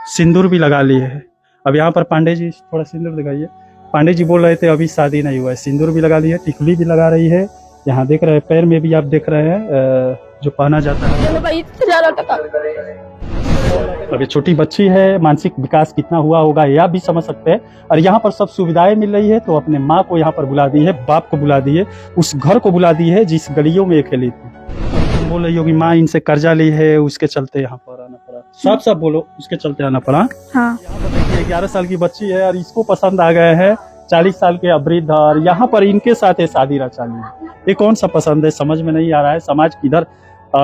सिंदूर भी लगा लिए है। अब यहाँ पर पांडे जी थोड़ा सिंदूर दिखाइए। पांडे जी बोल रहे थे अभी शादी नहीं हुआ है, सिंदूर भी लगा ली है, टिकली भी लगा रही है। यहाँ देख रहे हैं पैर में भी आप देख रहे हैं जो पहना जाता है। अब ये छोटी बच्ची है, मानसिक विकास कितना हुआ होगा ये आप भी समझ सकते हैं। और यहाँ पर सब सुविधाएं मिल रही है, तो अपने माँ को यहाँ पर बुला दी है, बाप को बुला दी है, उस घर को बुला दी है जिस गलियों में ये खेली थी। तुम बोल रही हो कि माँ इनसे कर्जा ली है, उसके चलते यहाँ पर आना पड़ा। साफ साफ बोलो, उसके चलते आना पड़ा। हाँ। यहाँ पर देखिए 11 साल की बच्ची है और इसको पसंद आ गए हैं 40 साल के वृद्ध, और यहाँ पर इनके साथ शादी रचा ली है। ये कौन सा पसंद है, समझ में नहीं आ रहा है। समाज किधर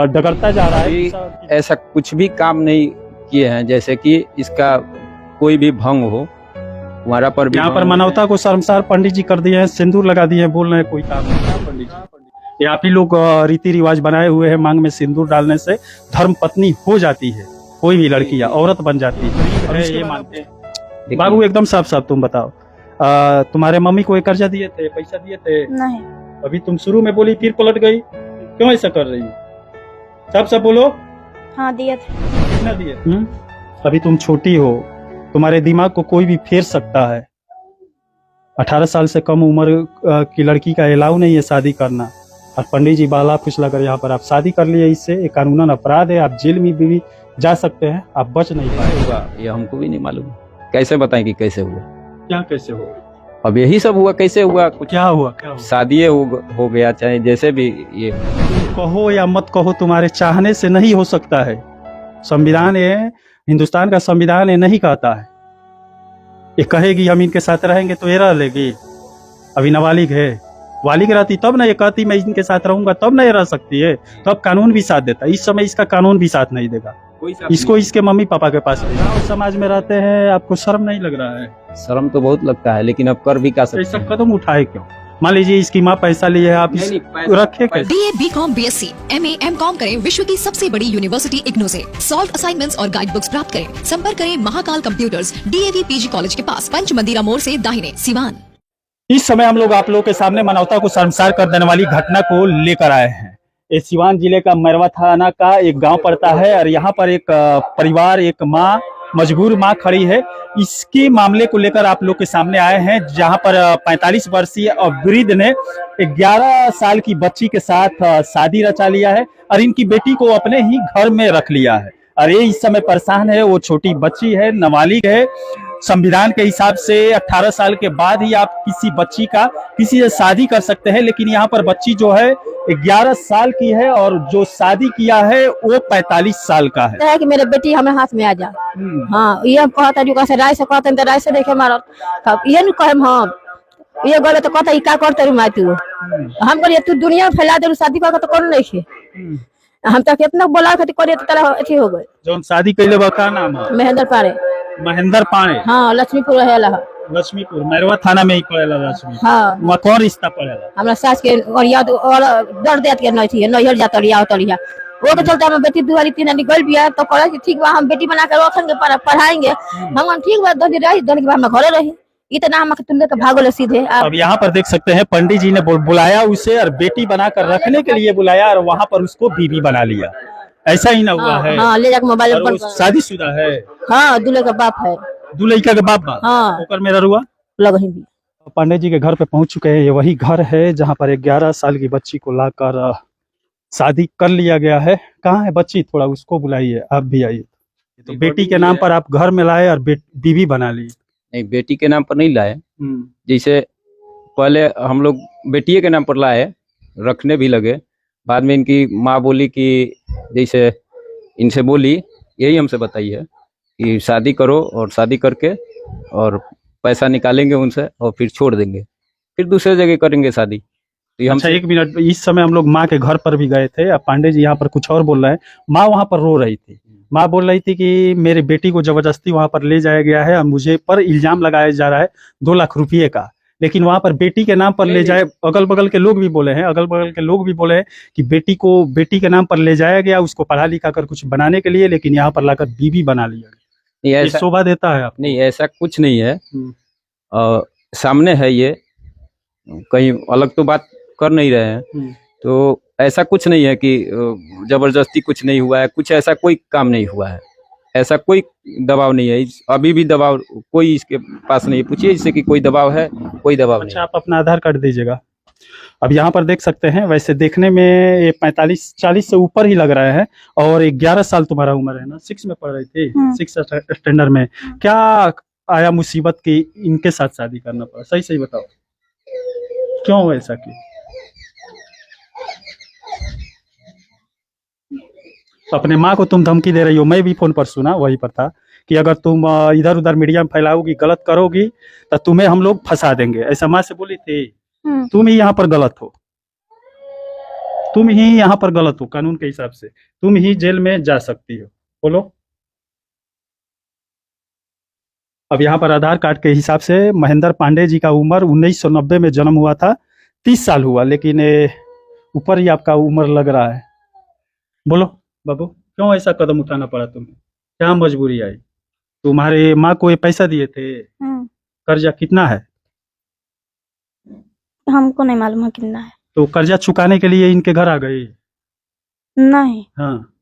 डगरता जा रहा है। ऐसा कुछ भी काम नहीं किए हैं जैसे कि इसका कोई भी भंग हो हमारा पर। यहाँ पर मानवता को शर्मसार पंडित जी कर दिए हैं, सिंदूर लगा दिए हैं, बोल रहे हैं कोई काम नहीं। पंडित जी, ये आप ही लोग रीति रिवाज बनाए हुए हैं, मांग में सिंदूर डालने से धर्म पत्नी हो जाती है, कोई भी लड़की या औरत बन जाती है, ये मानते हैं। बाबू एकदम साफ साफ तुम बताओ, तुम्हारे मम्मी को एक कर्जा दिए थे, पैसा दिए थे? नहीं। अभी तुम शुरू में बोली फिर पलट गई, क्यों ऐसा कर रही हो? साफ साफ बोलो। हाँ दिए थे। कितना दिए? अभी तुम छोटी हो, तुम्हारे दिमाग को कोई भी फेर सकता है। 18 साल से कम उम्र की लड़की का अलाउ नहीं है शादी करना, और पंडित जी बाला फुसला कर यहाँ पर आप शादी कर लिए, इससे एक कानूनन अपराध है, आप जेल में भी जा सकते हैं, आप बच नहीं पाएगा। ये हमको भी नहीं मालूम, कैसे बताएं कि कैसे हुआ, क्या कैसे हुआ? अब यही सब हुआ, कैसे हुआ, कुछ क्या हुआ? क्या हुआ? शादी हो गया, चाहे जैसे भी। ये कहो या मत कहो, तुम्हारे चाहने से नहीं हो सकता है। संविधान ये, हिंदुस्तान का संविधान ये नहीं कहता है। ये कहेगी हम इनके साथ रहेंगे तो ये रह लेगी। अभी नाबालिग है, वालिग रहती तब ना ये कहती मैं इनके साथ रहूंगा, तब ना ये रह सकती है। तब कानून भी साथ देता, इस समय इसका कानून भी साथ नहीं देगा। इसको इसके मम्मी पापा के पास समाज में रहते हैं, आपको शर्म नहीं लग रहा है? शर्म तो बहुत लगता है, लेकिन अब कर भी क्या सकते ऐसा कदम उठाए क्यों? मान लीजिए इसकी माँ पैसा लिए है, आप रखे कैसे? BA, BCom, BSc, MA, MCom करें विश्व की सबसे बड़ी यूनिवर्सिटी इग्नू से। सॉल्व असाइनमेंट्स और गाइड बुक्स प्राप्त करें। संपर्क करें Mahakal computers, DAV PG college के पास, पंच मंदिरा मोड़ से दाहिने, सिवान। इस समय हम लोग आप लोगों के सामने मानवता को शर्मसार कर देने वाली घटना को लेकर आए हैं। ये सिवान जिले का मैरवा थाना का एक गांव पड़ता है, और यहाँ पर एक परिवार, एक माँ, मजबूर माँ खड़ी है। इसके मामले को लेकर आप लोग के सामने आए हैं, जहां पर 45 वर्षीय वृद्ध ने 11 साल की बच्ची के साथ शादी रचा लिया है, और इनकी बेटी को अपने ही घर में रख लिया है। और ये इस समय परेशान है, वो छोटी बच्ची है, नाबालिग है। संविधान के हिसाब से 18 साल के बाद ही आप किसी बच्ची का किसी से शादी कर सकते हैं, लेकिन यहाँ पर बच्ची जो है 11 साल की है, और जो शादी किया है वो 45 साल का है। कि मेरे बेटी हमें हाथ में आ जा। हाँ, ये कहता जो कैसे राय से कहते हैं, राय से देखे मारो तब ये न कहे हम ये गले तो कहता क्या करते रुमा तू, हम कहलिए तू दुनिया में फैला दे, शादी कर तो कौन नहीं है। हम तो कितना बोला करे तो तेरा अथी हो गए। जो शादी कैले बा का नाम है? महेंद्र पारे। महेंद्र पारे। हाँ, लक्ष्मीपुर है। लक्ष्मीपुर मैरवा थाना में ही पड़ेला। लक्ष्मी, हाँ। वहाँ कौन रिश्ता पड़ेला? हमरा सास के और याद और दर्द देत के नहीं थी, नैहर जाता लिया वो के चलते हम बेटी दुआरी तीन निकल बिया तो कहला कि ठीक बा हम बेटी बना कर रखन के पढ़ाएंगे। हम ठीक बा दनी रही, दनी के हम घरे रही, इतना हम तुमने के भागो ले सीधे। अब यहाँ पर देख सकते हैं पंडित जी ने बुलाया उसे, और बेटी बनाकर रखने के लिए बुलाया, और वहाँ पर उसको बीवी बना लिया। ऐसा ही ना हुआ है? हाँ, ले जाकर मोबाइल पर। शादीशुदा है? हाँ, दूल्हे का बाप है। दूल्हे के बाप बा? हाँ। ओकर मेरा रुआ लग ही भी। पंडित जी के घर पे पहुंच चुके हैं। ये वही घर है जहाँ पर 11 साल की बच्ची को लाकर शादी कर लिया गया है। कहाँ है बच्ची? थोड़ा उसको बुलाइए, आप भी आइए। तो बेटी के नाम पर आप घर में लाए और बीवी बना ली? नहीं, बेटी के नाम पर नहीं लाए। जैसे पहले हम लोग बेटिए के नाम पर लाए, रखने भी लगे। बाद में इनकी माँ बोली कि जैसे इनसे बोली, यही हमसे बताई है कि शादी करो, और शादी करके और पैसा निकालेंगे उनसे और फिर छोड़ देंगे, फिर दूसरे जगह करेंगे शादी। तो अच्छा, एक मिनट, इस समय हम लोग माँ के घर पर भी गए थे। अब पांडे जी यहाँ पर कुछ और बोल रहे हैं। माँ वहाँ पर रो रही थी। माँ बोल रही थी कि मेरे बेटी को जबरदस्ती वहाँ पर ले जाया गया है, और मुझे पर इल्जाम लगाया जा रहा है 2 लाख रुपये का। लेकिन वहाँ पर बेटी के नाम पर ले जाए, अगल बगल के लोग भी बोले हैं, कि बेटी को बेटी के नाम पर ले जाया गया, उसको पढ़ा लिखा कर कुछ बनाने के लिए, लेकिन यहाँ पर लाकर बीवी बना लिया गया। ये शोभा देता है आप? नहीं, ऐसा कुछ नहीं है। सामने है, ये कहीं अलग तो बात कर नहीं रहे हैं। तो ऐसा कुछ नहीं है कि जबरदस्ती कुछ नहीं हुआ है, कुछ ऐसा कोई काम नहीं हुआ है। ऐसा कोई दबाव नहीं है। अभी भी दबाव कोई इसके पास नहीं है। पूछिए इससे कि कोई दबाव है, कोई दबाव नहीं अच्छा, आप अपना आधार कार्ड दीजिएगा। अब यहाँ पर देख सकते हैं, वैसे देखने में ये 45-40 से ऊपर ही लग रहा है। और 11 साल तुम्हारा उम्र है ना, 6 में पढ़ रही थी, 6 स्टैंडर्ड में। क्या आया मुसीबत की इनके साथ शादी करना पड़ा? सही सही बताओ, क्यों ऐसा किया? अपने माँ को तुम धमकी दे रही हो, मैं भी फोन पर सुना, वही पर था कि अगर तुम इधर उधर मीडिया में फैलाओगी, गलत करोगी तो तुम्हें हम लोग फंसा देंगे, ऐसा माँ से बोली थी। तुम ही यहाँ पर गलत हो, तुम ही यहाँ पर गलत हो, कानून के हिसाब से तुम ही जेल में जा सकती हो। बोलो। अब यहाँ पर आधार कार्ड के हिसाब से महेंद्र पांडे जी का उम्र 1990 में जन्म हुआ था, 30 साल हुआ, लेकिन ऊपर ही आपका उम्र लग रहा है। बोलो बाबू, क्यों ऐसा कदम उठाना पड़ा तुम्हें? क्या मजबूरी आई? तुम्हारे माँ को ये पैसा दिए थे? कर्जा कितना है? हमको नहीं मालूम है कितना है। तो कर्जा चुकाने के लिए इनके घर आ गई? नहीं। हाँ,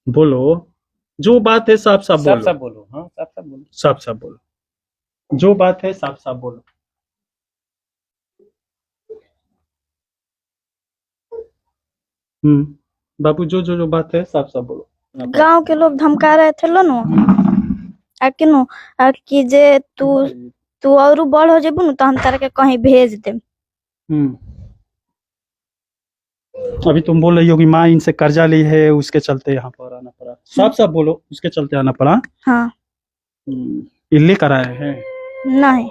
बोलो, जो बात है साफ साफ बोलो। साफ बोलो। हाँ, साफ बोलो। साफ बोलो, जो बात है साफ साफ बोलो। बाबू, जो बात है साफ साफ बोलो। गांव के लोग धमका रहे थे लो नो आकिनो कि जे तू और बड़ हो जेबू न तो हम तारा के कहीं भेज देम। अभी तुम बोल रही हो कि माँ इनसे कर्जा ली है, उसके चलते यहाँ पर आना पड़ा। साफ साफ बोलो, उसके चलते आना पड़ा। हाँ। ये लेकर आए हैं? नहीं,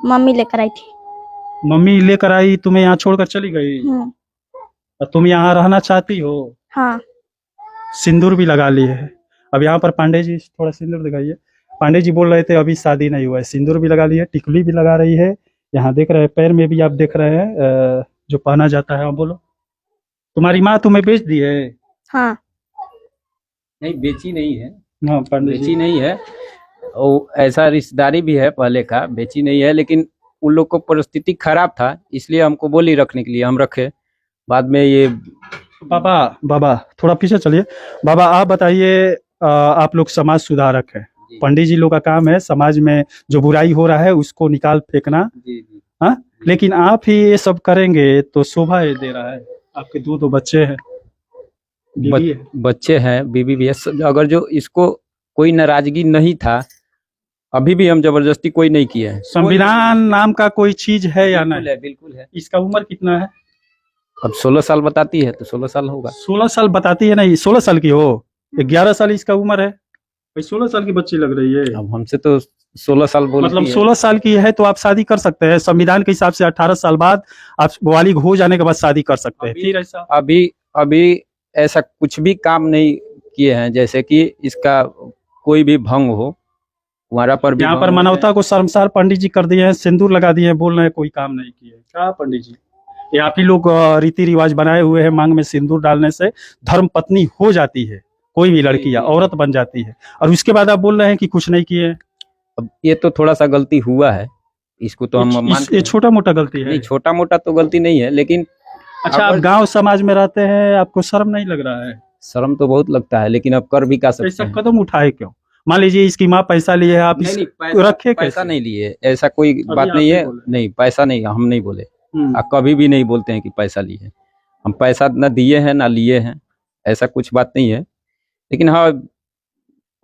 मम्मी लेकर आई थी। मम्मी लेकर आई, तुम्हें यहाँ छोड़कर चली गई? और तुम यहाँ रहना चाहती हो? हाँ। सिंदूर भी लगा ली है। अब यहाँ पर पांडे जी, थोड़ा सिंदूर दिखाइए। पांडे जी बोल रहे थे अभी शादी नहीं हुआ है, सिंदूर भी लगा ली है, टिकली भी लगा रही है। यहाँ देख रहे हैं पैर में भी आप देख रहे हैं जो पहना जाता है। बोलो, तुम्हारी माँ तुम्हें बेच दी है? हाँ। नहीं, बेची नहीं है। हाँ, पांडे जी बेची नहीं है। और ऐसा रिश्तेदारी भी है पहले का, बेची नहीं है। लेकिन उन लोग को परिस्थिति खराब था, इसलिए हमको बोली रखने के लिए, हम रखे। बाद में ये बाबा थोड़ा पीछे चलिए। बाबा आप बताइए, आप लोग समाज सुधारक है, पंडित जी लोग का काम है समाज में जो बुराई हो रहा है उसको निकाल फेंकना। हाँ, लेकिन आप ही ये सब करेंगे तो शोभा ये दे रहा है। आपके दो बच्चे हैं, बच्चे हैं, बीबी भी है। अगर जो इसको कोई नाराजगी नहीं था, अभी भी हम जबरदस्ती कोई नहीं किए हैं। संविधान नाम का कोई चीज है या नहीं? बिल्कुल है। इसका उम्र कितना है? अब 16 साल बताती है तो 16 साल होगा। 16 साल बताती है, नहीं 16 साल की हो, 11 साल इसका उम्र है। भाई 16 साल की बच्ची लग रही है। अब हमसे तो 16 साल बोलती मतलब है। 16 साल की है तो आप शादी कर सकते हैं। संविधान के हिसाब से 18 साल बाद आप बालिग हो जाने के बाद शादी कर सकते हैं। फिर ऐसा अभी ऐसा कुछ भी काम नहीं किए हैं, जैसे कि इसका कोई भी भंग हो, कुंवारा पर यहाँ पर मानवता को शर्मसार पंडित जी कर दिए हैं, सिंदूर लगा दिए हैं, बोल रहे हैं कोई काम नहीं किए। क्या पंडित जी, ये आप ही लोग रीति रिवाज बनाए हुए हैं। मांग में सिंदूर डालने से धर्म पत्नी हो जाती है, कोई भी लड़की या औरत बन जाती है, और उसके बाद आप बोल रहे हैं कि कुछ नहीं किए। अब ये तो थोड़ा सा गलती हुआ है, इसको तो हम मानते हैं। छोटा मोटा गलती है? नहीं, छोटा मोटा तो गलती नहीं है, लेकिन अच्छा, आप गांव समाज में रहते हैं, आपको शर्म नहीं लग रहा है? शर्म तो बहुत लगता है, लेकिन अब कर भी क्या सकते हैं। ऐसा कदम उठाए क्यों? मान लीजिए इसकी माँ पैसा लिए है, आप रखे पैसा नहीं लिए, ऐसा कोई बात नहीं है। नहीं, पैसा नहीं, हम नहीं बोले, कभी भी नहीं बोलते हैं कि पैसा लिए। हम पैसा न दिए हैं ना लिए हैं, ऐसा कुछ बात नहीं है। लेकिन हाँ,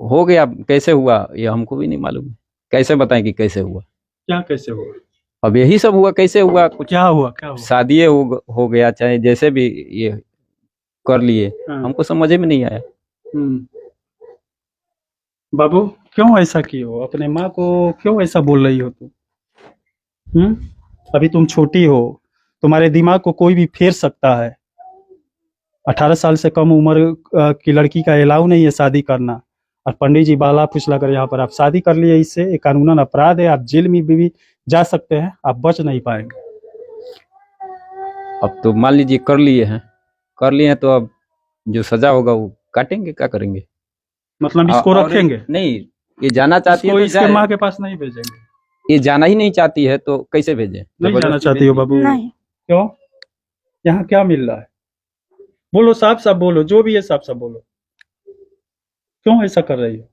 हो गया, कैसे हुआ ये हमको भी नहीं मालूम। कैसे बताएं कि कैसे हुआ? क्या कैसे हुआ? अब यही सब हुआ, कैसे हुआ? कुछ क्या हुआ? शादी हो गया, चाहे जैसे भी ये कर लिए, हमको समझ में नहीं आया। बाबू, क्यों ऐसा किए हो? अपने माँ को क्यों ऐसा बोल रही हो तुम? अभी तुम छोटी हो, तुम्हारे दिमाग को कोई भी फेर सकता है। 18 साल से कम उम्र की लड़की का अलाउ नहीं है शादी करना, और पंडित जी बाला फुसला कर यहाँ पर आप शादी कर लिए, इससे एक कानूनन अपराध है। आप जेल में भी जा सकते हैं, आप बच नहीं पाएंगे। अब तो मान लीजिए कर लिए हैं तो अब जो सजा होगा वो काटेंगे, क्या करेंगे? मतलब इसको रखेंगे? नहीं, ये जाना चाहती है तो इसके माँ के पास नहीं भेजेंगे। ये जाना ही नहीं चाहती है तो कैसे भेजे? नहीं जाना चाहती हो बाबू? नहीं। क्यों? यहाँ क्या मिल रहा है? बोलो, साफ साफ बोलो, जो भी है साफ साफ बोलो। क्यों ऐसा कर रही हो?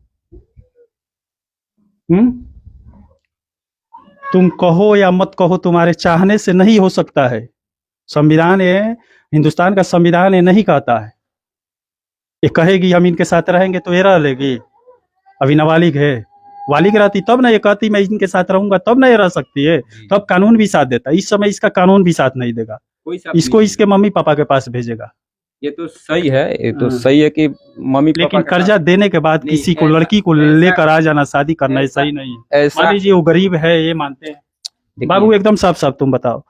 तुम कहो या मत कहो, तुम्हारे चाहने से नहीं हो सकता है। संविधान ये, हिंदुस्तान का संविधान ये नहीं कहता है। ये कहेगी हम इनके साथ रहेंगे तो ये रह लेगी। अभी नाबालिग है, बालिग रहती तब ना ये कहती मैं इनके साथ रहूंगा, तब ना ये रह सकती है। तब कानून भी साथ देता। इस समय इसका कानून भी साथ नहीं देगा। कोई साथ इसको नहीं। इसके मम्मी पापा के पास भेजेगा। ये तो सही है, ये तो हाँ। सही है कि मम्मी पापा लेकिन के कर्जा साथ- देने के बाद नहीं, किसी को, ऐसा- लड़की को ऐसा- लेकर आ जाना, शादी करना, ये ऐसा- सही नहीं है। ऐसा मान लीजिए वो गरीब है, ये मानते हैं। देखिए, बाबू एकदम साफ साफ तुम बताओ,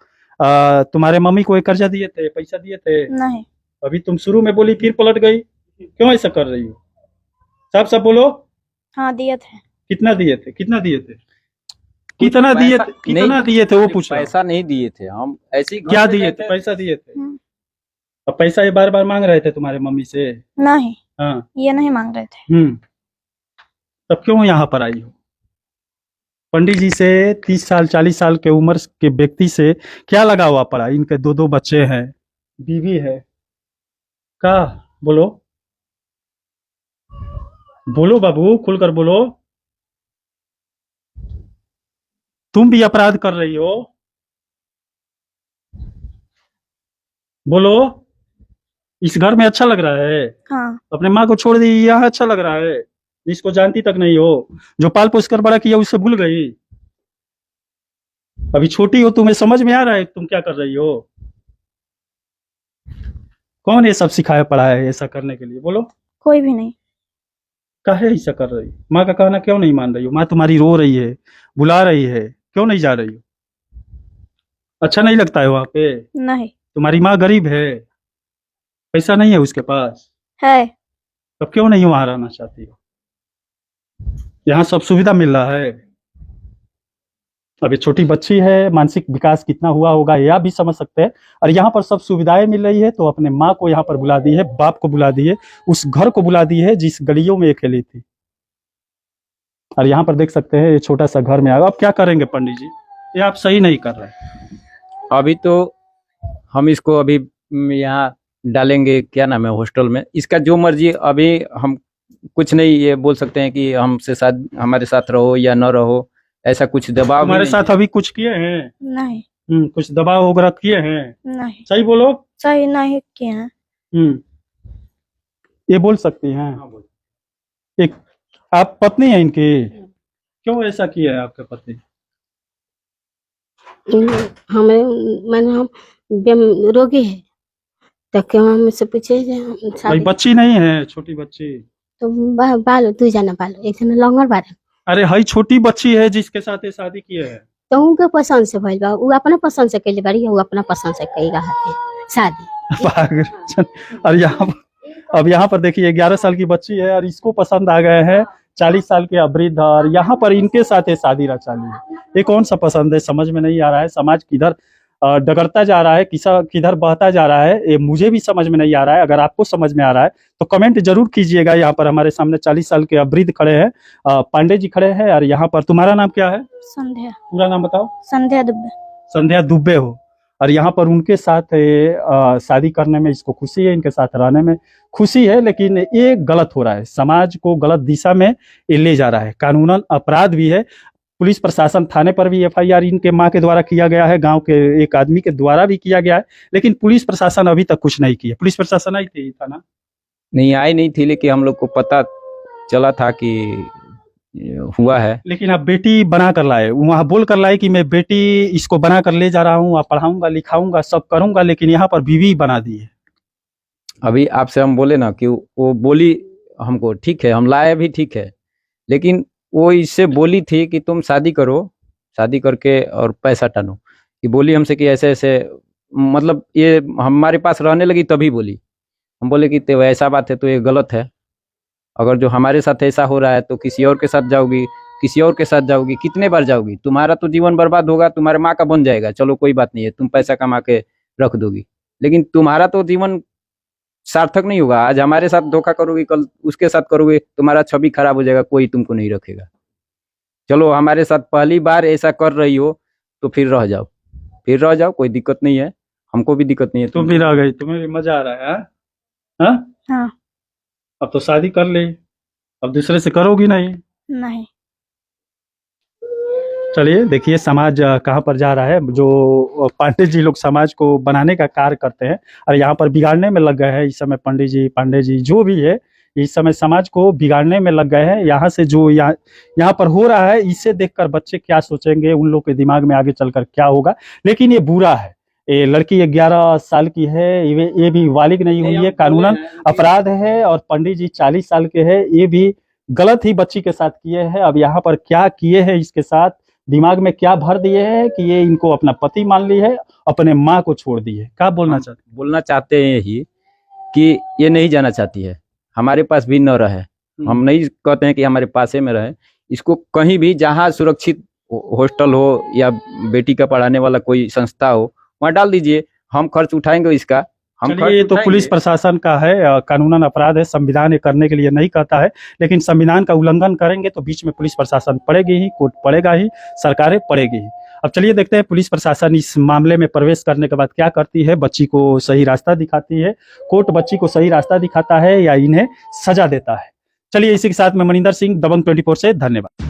तुम्हारे मम्मी को एक कर्जा दिए थे, पैसा दिए थे? नहीं। अभी तुम शुरू में बोली फिर पलट गई, क्यों ऐसा कर रही हो? साफ साफ बोलो। हाँ दिए थे। कितना दिए थे? कितना दिए थे? कुछ कितना दिए थे? पैसा- कितना नहीं, दिए थे वो पूछ रहा हूं। पैसा नहीं दिए थे हम, ऐसे ही घर क्या पे दिए गए थे? पैसा दिए थे? हम्म। अब पैसा ये बार बार मांग रहे थे तुम्हारे मम्मी से? नहीं, हाँ। ये नहीं मांग रहे थे। तब क्यों यहाँ पर आई हो? पंडित जी से 30 साल 40 साल के उम्र के व्यक्ति से क्या लगा हुआ पड़ा? इनके दो दो बच्चे हैं, बीवी है। का बोलो, बोलो बाबू, खुलकर बोलो। तुम भी अपराध कर रही हो, बोलो। इस घर में अच्छा लग रहा है? हाँ। अपने माँ को छोड़ दी, यहाँ अच्छा लग रहा है? इसको जानती तक नहीं हो, जो पाल पोस कर बड़ा किया उससे भूल गई। अभी छोटी हो, तुम्हें समझ में आ रहा है तुम क्या कर रही हो? कौन ये सब सिखाया पढ़ा है ऐसा करने के लिए? बोलो। कोई भी नहीं। काहे ऐसा कर रही हो? माँ का कहना क्यों नहीं मान रही हो? माँ तुम्हारी रो रही है, बुला रही है, क्यों नहीं जा रही हो? अच्छा नहीं लगता है वहां पे? नहीं तुम्हारी माँ गरीब है, पैसा नहीं है उसके पास, है। तब क्यों नहीं वहां रहना चाहती हो? यहाँ सब सुविधा मिल रहा है। अभी छोटी बच्ची है, मानसिक विकास कितना हुआ होगा ये आप भी समझ सकते हैं। और यहाँ पर सब सुविधाएं मिल रही है, तो अपने माँ को यहाँ पर बुला दी है, बाप को बुला दी है, उस घर को बुला दी है जिस गलियों में ये खेली थी। और यहाँ पर देख सकते हैं ये छोटा सा घर में आ गया। अब क्या करेंगे पंडित जी? ये आप सही नहीं कर रहे। अभी तो हम इसको अभी यहाँ डालेंगे, क्या नाम है, हॉस्टल में। इसका जो मर्जी, अभी हम कुछ नहीं ये बोल सकते हैं कि हमसे साथ, हमारे साथ रहो या न रहो, ऐसा कुछ दबाव भी हमारे नहीं साथ है। अभी कुछ किए हैं? नहीं कुछ दबाव वगैरह किए हैं? नहीं, सही बोलो। सही नहीं किए हैं। ये बोल सकती हैं? एक आप पत्नी है इनकी? क्यों ऐसा किया है आपके पति? हमें मैंने हम रोगी है तो क्यों हमसे पूछे जे हम भाई शादी बच्ची नहीं है, छोटी बच्ची? तो बालो दू जना बालो, एक जना लंगर बारे अरे हई छोटी बच्ची है जिसके साथ ये शादी किए है। तो उनके पसंद से भइल बा, उ अपना पसंद से कैले बारी, उ अपना पसंद से कईगा हथे शादी। पागल। और अब यहाँ पर देखिए 11 साल की बच्ची है और इसको पसंद आ गए हैं 40 साल के वृद्ध, और यहाँ पर इनके साथ ये शादी रचा ली है। ये कौन सा पसंद है समझ में नहीं आ रहा है। समाज किधर डगरता जा रहा है, किधर बहता जा रहा है, ये मुझे भी समझ में नहीं आ रहा है। अगर आपको समझ में आ रहा है तो कमेंट जरूर कीजिएगा। यहाँ पर हमारे सामने 40 साल के वृद्ध खड़े हैं, पांडे जी खड़े हैं। और यहाँ पर तुम्हारा नाम क्या है? संध्या। पूरा नाम बताओ। संध्या दुबे। संध्या दुबे हो। और यहाँ पर उनके साथ शादी करने में इसको खुशी है, इनके साथ रहने में खुशी है, लेकिन ये गलत हो रहा है, समाज को गलत दिशा में ये ले जा रहा है। कानूनन अपराध भी है। पुलिस प्रशासन, थाने पर भी एफआईआर इनके माँ के द्वारा किया गया है, गांव के एक आदमी के द्वारा भी किया गया है, लेकिन पुलिस प्रशासन अभी तक कुछ नहीं किया। पुलिस प्रशासन आई थी थाना? नहीं आई नहीं थी, लेकिन हम लोग को पता चला था कि हुआ है। लेकिन आप बेटी बना कर लाए, वहां बोल कर लाए कि मैं बेटी इसको बना कर ले जा रहा हूँ, पढ़ाऊंगा लिखाऊंगा सब करूंगा, लेकिन यहाँ पर बीवी बना दी है। अभी आपसे हम बोले ना कि वो बोली हमको, ठीक है हम लाए भी, ठीक है, लेकिन वो इससे बोली थी कि तुम शादी करो, शादी करके और पैसा टानो। कि बोली हमसे कि ऐसे ऐसे, मतलब ये हमारे पास रहने लगी तभी बोली। हम बोले कि तो ऐसा बात है तो ये गलत है। अगर जो हमारे साथ ऐसा हो रहा है तो किसी और के साथ जाओगी, किसी और के साथ जाओगी, कितने बार जाओगी? तुम्हारा तो जीवन बर्बाद होगा, तुम्हारे माँ का बन जाएगा, चलो कोई बात नहीं है, तुम पैसा कमा के रख दोगी, लेकिन तुम्हारा तो जीवन सार्थक नहीं होगा। आज हमारे साथ धोखा करोगे, कल उसके साथ करोगे, तुम्हारा छवि खराब हो जाएगा, कोई तुमको नहीं रखेगा। चलो हमारे साथ पहली बार ऐसा कर रही हो तो फिर रह जाओ, फिर रह जाओ, कोई दिक्कत नहीं है, हमको भी दिक्कत नहीं है। तुम भी रह गई, तुम्हें भी मजा आ रहा है? हाँ? हाँ। अब तो शादी कर ली, अब दूसरे से करोगी नहीं। नहीं। चलिए देखिए समाज कहाँ पर जा रहा है। जो पांडे जी लोग समाज को बनाने का कार्य करते हैं और यहाँ पर बिगाड़ने में लग गए हैं इस समय। पंडित जी, पांडे जी जो भी है इस समय समाज को बिगाड़ने में लग गए हैं। यहाँ से जो यहाँ पर हो रहा है इसे देखकर बच्चे क्या सोचेंगे, उन लोग के दिमाग में आगे चलकर क्या होगा। लेकिन ये बुरा है। ये लड़की 11 साल की है, ये भी बालिग नहीं हुई है, कानूनन अपराध है। और पंडित जी 40 साल के हैं, ये भी गलत ही बच्ची के साथ किए हैं। अब यहाँ पर क्या किए हैं, इसके साथ दिमाग में क्या भर दिए हैं कि ये इनको अपना पति मान ली है, अपने माँ को छोड़ दी है। क्या बोलना चाहते हैं? बोलना चाहते हैं यही कि ये नहीं जाना चाहती है, हमारे पास भी न रहे। हम नहीं कहते हैं कि हमारे पास में रहे, इसको कहीं भी जहाँ सुरक्षित हॉस्टल हो या बेटी का पढ़ाने वाला कोई संस्था हो वहाँ डाल दीजिए, हम खर्च उठाएंगे इसका। हम चलिए ये तो पुलिस उठाएंगे। प्रशासन का है, कानूनन अपराध है, संविधान ये करने के लिए नहीं कहता है। लेकिन संविधान का उल्लंघन करेंगे तो बीच में पुलिस प्रशासन पड़ेगी ही, कोर्ट पड़ेगा ही, सरकारें पड़ेगी ही। अब चलिए देखते हैं पुलिस प्रशासन इस मामले में प्रवेश करने के बाद क्या करती है। बच्ची को सही रास्ता दिखाती है, कोर्ट बच्ची को सही रास्ता दिखाता है या इन्हें सजा देता है। चलिए इसी के साथ मैं मनिंदर सिंह, दबंग 24 से धन्यवाद।